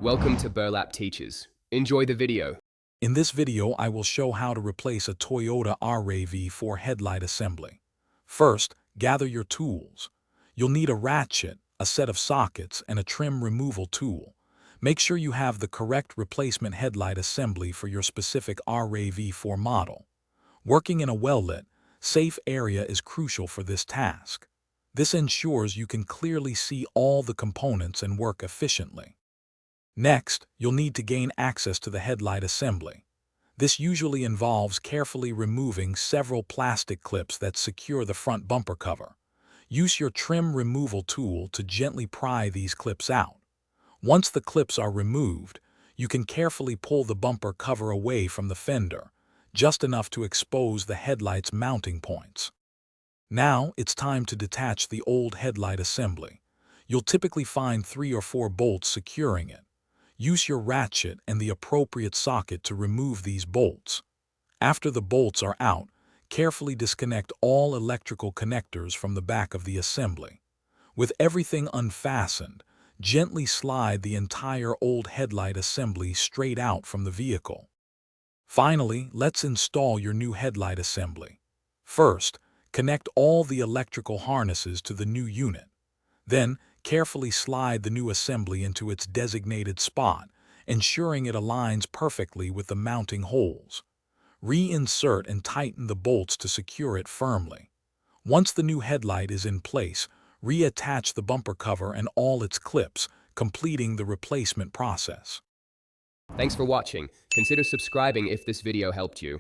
Welcome to Burlap Teachers. Enjoy the video. In this video, I will show how to replace a Toyota RAV4 headlight assembly. First, gather your tools. You'll need a ratchet, a set of sockets, and a trim removal tool. Make sure you have the correct replacement headlight assembly for your specific RAV4 model. Working in a well-lit, safe area is crucial for this task. This ensures you can clearly see all the components and work efficiently. Next, you'll need to gain access to the headlight assembly. This usually involves carefully removing several plastic clips that secure the front bumper cover. Use your trim removal tool to gently pry these clips out. Once the clips are removed, you can carefully pull the bumper cover away from the fender, just enough to expose the headlight's mounting points. Now, it's time to detach the old headlight assembly. You'll typically find 3 or 4 bolts securing it. Use your ratchet and the appropriate socket to remove these bolts. After the bolts are out, carefully disconnect all electrical connectors from the back of the assembly. With everything unfastened, gently slide the entire old headlight assembly straight out from the vehicle. Finally, let's install your new headlight assembly. First, connect all the electrical harnesses to the new unit. Then, carefully slide the new assembly into its designated spot, ensuring it aligns perfectly with the mounting holes. Reinsert and tighten the bolts to secure it firmly. Once the new headlight is in place, reattach the bumper cover and all its clips, completing the replacement process. Thanks for watching. Consider subscribing if this video helped you.